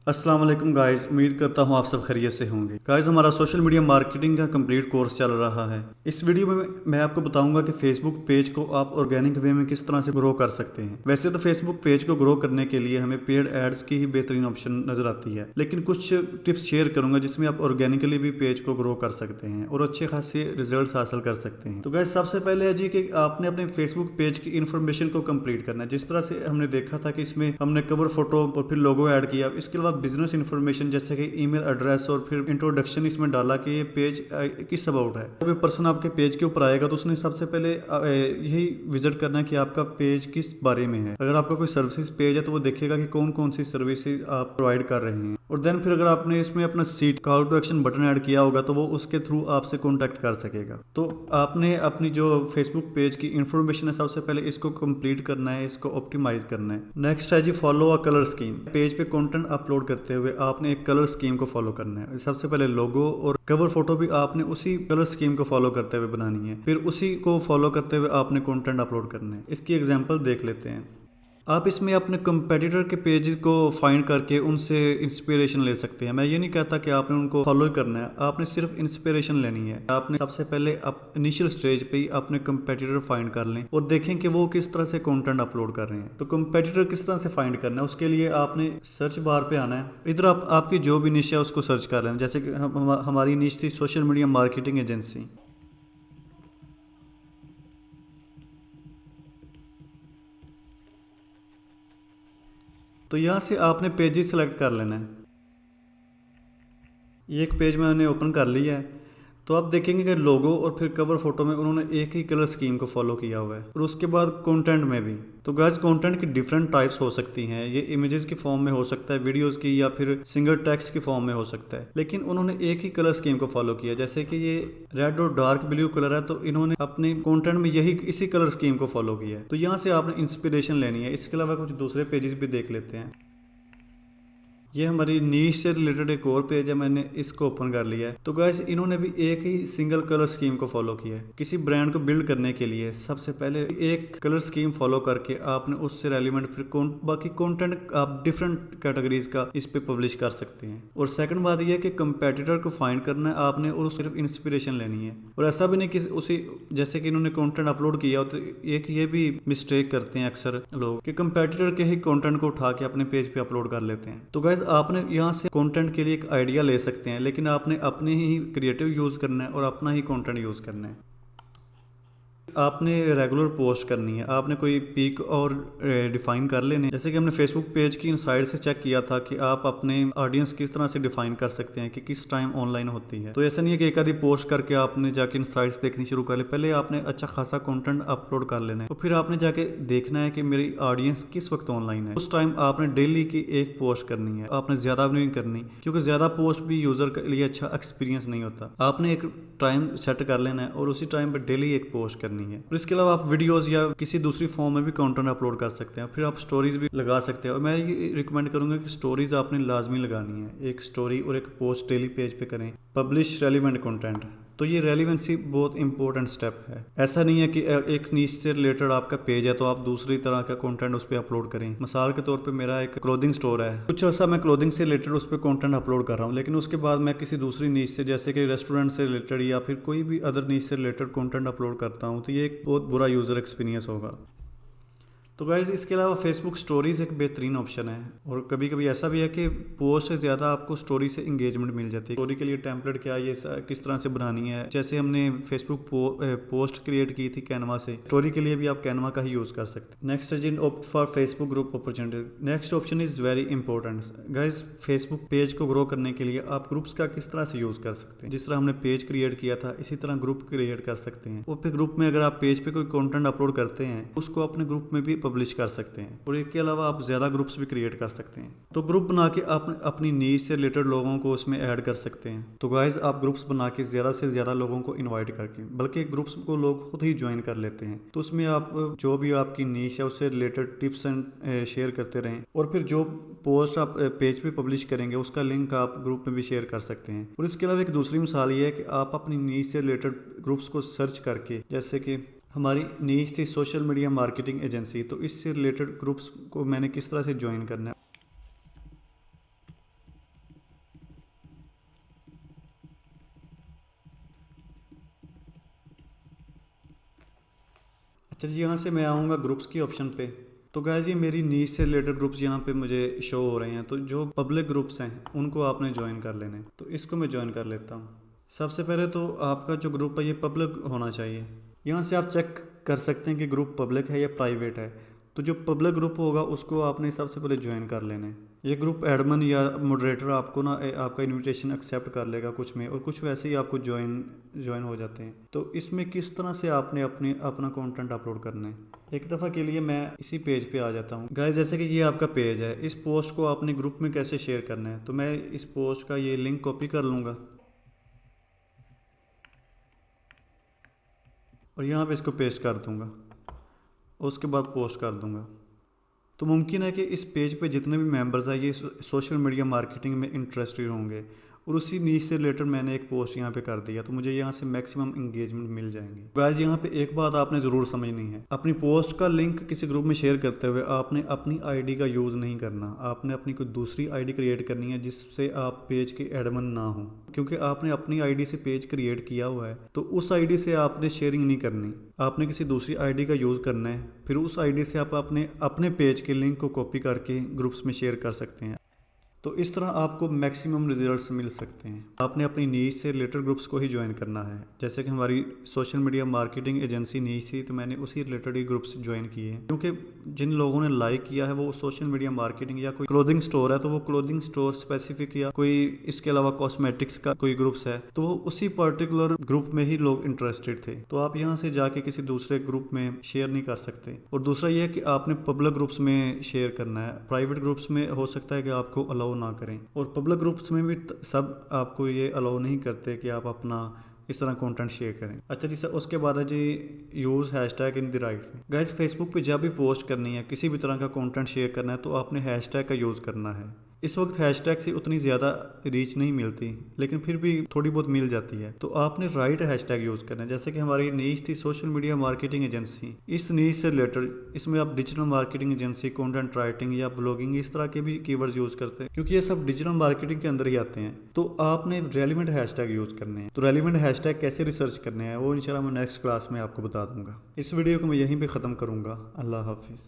अस्सलाम वालेकुम गाइस, उम्मीद करता हूँ आप सब खैरियत से होंगे। गाइस, हमारा सोशल मीडिया मार्केटिंग का कंप्लीट कोर्स चल रहा है। इस वीडियो में मैं आपको बताऊंगा कि फेसबुक पेज को आप ऑर्गेनिक वे में किस तरह से ग्रो कर सकते हैं। वैसे तो फेसबुक पेज को ग्रो करने के लिए हमें पेड एड्स की ही बेहतरीन ऑप्शन नजर आती है, लेकिन कुछ टिप्स शेयर करूंगा जिसमें आप ऑर्गेनिकली भी पेज को ग्रो कर सकते हैं और अच्छे खासे रिजल्ट हासिल कर सकते हैं। तो गाइस, सबसे पहले है जी कि आपने अपने फेसबुक पेज की इन्फॉर्मेशन को कंप्लीट करना है। जिस तरह से हमने देखा था कि इसमें हमने कवर फोटो और फिर लोगो ऐड किया। इसके अलावा बिजनेस इन्फॉर्मेशन जैसे कि ईमेल एड्रेस और फिर इंट्रोडक्शन इसमें डाला कि ये पेज किस अबाउट है। जब पर्सन आपके पेज के ऊपर आएगा तो उसने सबसे पहले यही विजिट करना है कि आपका पेज किस बारे में है। अगर आपका कोई सर्विसेज पेज है तो वो देखेगा कि कौन कौन सी सर्विसेज आप प्रोवाइड कर रहे हैं। और देन फिर अगर आपने इसमें अपना सीट call to action button add किया होगा तो वो उसके थ्रू आपसे कॉन्टैक्ट कर सकेगा। तो आपने अपनी जो फेसबुक पेज की इन्फॉर्मेशन है सबसे पहले इसको कंप्लीट करना है, इसको ऑप्टिमाइज करना है। नेक्स्ट है जी follow a colour scheme. Page पे कंटेंट अपलोड करते हुए आपने एक कलर स्कीम को फॉलो करना है। सबसे पहले लोगो और कवर फोटो भी आपने उसी कलर स्कीम को फॉलो करते हुए बनानी है, फिर उसी को फॉलो करते हुए आपने कंटेंट अपलोड करना है। इसकी एग्जांपल देख लेते हैं। आप इसमें अपने कंपेटिटर के पेज को फाइंड करके उनसे इंस्पिरेशन ले सकते हैं। मैं ये नहीं कहता कि आपने उनको फॉलो करना है, आपने सिर्फ इंस्पिरेशन लेनी है। आपने सबसे पहले इनिशियल स्टेज पे ही अपने कंपेटिटर फाइंड कर लें और देखें कि वो किस तरह से कंटेंट अपलोड कर रहे हैं। तो कंपेटिटर किस तरह से फाइंड करना है, उसके लिए आपने सर्च बार पे आना है। इधर आप आपकी जो भी निश है उसको सर्च कर लेना। जैसे कि हमारी निश थी सोशल मीडिया मार्केटिंग एजेंसी। तो यहाँ से आपने पेजेस सेलेक्ट कर लेना है। ये एक पेज मैंने ओपन कर लिया है। तो आप देखेंगे कि लोगो और फिर कवर फोटो में उन्होंने एक ही कलर स्कीम को फॉलो किया हुआ है और उसके बाद कंटेंट में भी। तो गाइस, कंटेंट की डिफरेंट टाइप्स हो सकती हैं। ये इमेजेस की फॉर्म में हो सकता है, वीडियोस की, या फिर सिंगल टेक्स्ट की फॉर्म में हो सकता है, लेकिन उन्होंने एक ही कलर स्कीम को फॉलो किया। जैसे कि ये रेड और डार्क ब्लू कलर है तो इन्होंने अपने कंटेंट में यही इसी कलर स्कीम को फॉलो किया है। तो यहाँ से आपने इंस्पिरेशन लेनी है। इसके अलावा कुछ दूसरे पेजेस भी देख लेते हैं। ये हमारी नीश से रिलेटेड एक और पेज है, मैंने इसको ओपन कर लिया है। तो गाइस, इन्होंने भी एक ही सिंगल कलर स्कीम को फॉलो किया है। किसी ब्रांड को बिल्ड करने के लिए सबसे पहले एक कलर स्कीम फॉलो करके आपने उससे रेलिवेंट फिर बाकी कंटेंट आप डिफरेंट कैटेगरीज का इस पे पब्लिश कर सकते हैं। और सेकंड बात यह है कि कंपेटिटर को फाइंड करना है आपने और सिर्फ इंस्पिरेशन लेनी है। और ऐसा भी नहीं कि उसी जैसे कि इन्होंने कंटेंट अपलोड किया हो तो एक ये भी मिस्टेक करते हैं अक्सर लोग कि कंपेटिटर के ही कंटेंट को उठा के अपने पेज पे अपलोड कर लेते हैं। तो गाइस, आपने यहाँ से कंटेंट के लिए एक आइडिया ले सकते हैं, लेकिन आपने अपने ही क्रिएटिव यूज़ करना है और अपना ही कंटेंट यूज़ करना है। आपने रेगुलर पोस्ट करनी है, आपने कोई पीक और डिफाइन कर लेने। जैसे कि हमने फेसबुक पेज की इनसाइड से चेक किया था कि आप अपने ऑडियंस किस तरह से डिफाइन कर सकते हैं कि किस टाइम ऑनलाइन होती है। तो ऐसा नहीं है कि एक आधी पोस्ट करके आपने जाके इनसाइड्स देखनी शुरू कर ले। पहले आपने अच्छा खासा कंटेंट अपलोड कर लेना है, तो फिर आपने जाके देखना है कि मेरी ऑडियंस किस वक्त ऑनलाइन है। उस टाइम आपने डेली की एक पोस्ट करनी है, आपने ज्यादा भी नहीं करनी, क्योंकि ज्यादा पोस्ट भी यूजर के लिए अच्छा एक्सपीरियंस नहीं होता। आपने एक टाइम सेट कर लेना है और उसी टाइम पर डेली एक पोस्ट करनी है। और इसके अलावा आप वीडियोस या किसी दूसरी फॉर्म में भी कंटेंट अपलोड कर सकते हैं। फिर आप स्टोरीज भी लगा सकते हैं। और मैं ये रिकमेंड करूंगा कि स्टोरीज आपने लाजमी लगानी है। एक स्टोरी और एक पोस्ट डेली पेज पे करें। Publish relevant content. तो ये रेलिवेंसी बहुत इंपॉर्टेंट स्टेप है। ऐसा नहीं है कि एक नीश से रिलेटेड आपका पेज है तो आप दूसरी तरह का कंटेंट उस पर अपलोड करें। मिसाल के तौर पे मेरा एक क्लोथिंग स्टोर है, कुछ अर्सा मैं क्लोथिंग से रिलेटेड उस पर कंटेंट अपलोड कर रहा हूँ, लेकिन उसके बाद मैं किसी दूसरी नीश से जैसे कि रेस्टोरेंट से रिलेटेड या फिर कोई भी अदर नीश से रिलेटेड कंटेंट अपलोड करता हूँ, तो ये एक बहुत बुरा यूज़र एक्सपीरियंस होगा। तो गाइज, इसके अलावा फेसबुक स्टोरीज एक बेहतरीन ऑप्शन है। और कभी कभी ऐसा भी है कि पोस्ट से ज़्यादा आपको स्टोरी से इंगेजमेंट मिल जाती है। स्टोरी के लिए टेम्पलेट क्या ये किस तरह से बनानी है। जैसे हमने फेसबुक पोस्ट क्रिएट की थी कैनवा से, स्टोरी के लिए भी आप कैनवा का ही यूज़ कर सकते हैं। Next is in opt for Facebook group opportunity. Next option is very important guys. Facebook page को ग्रो करने के लिए आप ग्रुप्स का किस तरह से यूज़ कर सकते हैं। जिस तरह हमने पेज क्रिएट किया था इसी तरह ग्रुप क्रिएट कर सकते हैं। और फिर ग्रुप में अगर आप पेज पे कोई कंटेंट अपलोड करते हैं उसको अपने ग्रुप में भी पब्लिश कर सकते हैं। और इसके अलावा आप ज्यादा ग्रुप्स भी क्रिएट कर सकते हैं। तो ग्रुप बना के आप अपनी नीश से रिलेटेड लोगों को उसमें ऐड कर सकते हैं। तो गाइज, आप ग्रुप्स बना के ज्यादा से ज्यादा लोगों को इनवाइट करके, बल्कि ग्रुप्स को लोग खुद ही ज्वाइन कर लेते हैं। तो उसमें आप जो भी आपकी नीश है उससे रिलेटेड टिप्स एंड शेयर करते रहें। और फिर जो पोस्ट आप पेज पे पब्लिश करेंगे उसका लिंक आप ग्रुप में भी शेयर कर सकते हैं। और इसके अलावा एक दूसरी मिसाल ये है कि आप अपनी नीश से रिलेटेड ग्रुप्स को सर्च करके, जैसे कि हमारी नीश थी सोशल मीडिया मार्केटिंग एजेंसी, तो इससे रिलेटेड ग्रुप्स को मैंने किस तरह से ज्वाइन करना है। अच्छा जी, यहाँ से मैं आऊँगा ग्रुप्स की ऑप्शन पे। तो गाइस ये मेरी नीच से रिलेटेड ग्रुप्स यहाँ पे मुझे शो हो रहे हैं। तो जो पब्लिक ग्रुप्स हैं उनको आपने ज्वाइन कर लेने, तो इसको मैं ज्वाइन कर लेता हूँ। सबसे पहले तो आपका जो ग्रुप है ये पब्लिक होना चाहिए। यहाँ से आप चेक कर सकते हैं कि ग्रुप पब्लिक है या प्राइवेट है। तो जो पब्लिक ग्रुप होगा उसको आपने सबसे पहले ज्वाइन कर लेना है। ये ग्रुप एडमिन या मॉडरेटर आपको ना आपका इनविटेशन एक्सेप्ट कर लेगा कुछ में, और कुछ वैसे ही आपको ज्वाइन हो जाते हैं। तो इसमें किस तरह से आपने अपना कंटेंट अपलोड करना है, एक दफ़ा के लिए मैं इसी पेज पे आ जाता हूँ। गाइस जैसे कि ये आपका पेज है, इस पोस्ट को आपने ग्रुप में कैसे शेयर करना है, तो मैं इस पोस्ट का ये लिंक कॉपी कर लूँगा और यहाँ पे इसको पेस्ट कर दूँगा और उसके बाद पोस्ट कर दूँगा। तो मुमकिन है कि इस पेज पे जितने भी मेंबर्स हैं ये सोशल मीडिया मार्केटिंग में इंटरेस्टेड होंगे, और उसी नीच से रिलेटेड मैंने एक पोस्ट यहाँ पे कर दिया, तो मुझे यहाँ से मैक्सिमम इंगेजमेंट मिल जाएंगे। गाइस यहाँ पे एक बात आपने ज़रूर समझनी है, अपनी पोस्ट का लिंक किसी ग्रुप में शेयर करते हुए आपने अपनी आईडी का यूज़ नहीं करना। आपने अपनी कोई दूसरी आईडी क्रिएट करनी है जिससे आप पेज के एडमिन ना हो, क्योंकि आपने अपनी आईडी से पेज क्रिएट किया हुआ है तो उस आईडी से आपने शेयरिंग नहीं करनी। आपने किसी दूसरी आईडी का यूज़ करना है, फिर उस आईडी से आप अपने पेज के लिंक को कॉपी करके ग्रुप्स में शेयर कर सकते हैं। तो इस तरह आपको मैक्सिमम रिजल्ट्स मिल सकते हैं। आपने अपनी नीच से रिलेटेड ग्रुप्स को ही ज्वाइन करना है। जैसे कि हमारी सोशल मीडिया मार्केटिंग एजेंसी नीच थी, तो मैंने उसी रिलेटेड ही ग्रुप्स ज्वाइन किए हैं, क्योंकि जिन लोगों ने लाइक किया है वो सोशल मीडिया मार्केटिंग या कोई क्लोथिंग स्टोर है तो वो क्लोथिंग स्टोर स्पेसिफिक, या कोई इसके अलावा कॉस्मेटिक्स का कोई ग्रुप्स है तो वो उसी पर्टिकुलर ग्रुप में ही लोग इंटरेस्टेड थे। तो आप यहाँ से जाके किसी दूसरे ग्रुप में शेयर नहीं कर सकते। और दूसरा ये है कि आपने पब्लिक ग्रुप्स में शेयर करना है, प्राइवेट ग्रुप्स में हो सकता है कि आपको अलाउ ना करें, और पब्लिक ग्रुप्स में भी सब आपको ये अलाउ नहीं करते कि आप अपना इस तरह कंटेंट शेयर करें। अच्छा जी सर, उसके बाद है जी use hashtag in the right way. Guys Facebook पे जब भी पोस्ट करनी है, किसी भी तरह का कंटेंट शेयर करना है, तो आपने हैशटैग का यूज़ करना है। इस वक्त हैशटैग से उतनी ज़्यादा रीच नहीं मिलती, लेकिन फिर भी थोड़ी बहुत मिल जाती है। तो आपने राइट हैशटैग यूज़ करना है। जैसे कि हमारी नीच थी सोशल मीडिया मार्केटिंग एजेंसी, इस नीच से रिलेटेड इसमें आप digital marketing agency, content writing या ब्लॉगिंग इस तरह के भी कीवर्ड्स यूज़ करते हैं, क्योंकि ये सब डिजिटल मार्केटिंग के अंदर ही आते हैं। तो आपने रेलिवेंट हैशटैग यूज़ करने हैं। तो रेलिवेंट हैशटैग कैसे रिसर्च करने हैं वो इंशाल्लाह मैं नेक्स्ट क्लास में आपको बता दूंगा। इस वीडियो को मैं यहीं पर ख़त्म करूँगा। अल्लाह हाफिज़।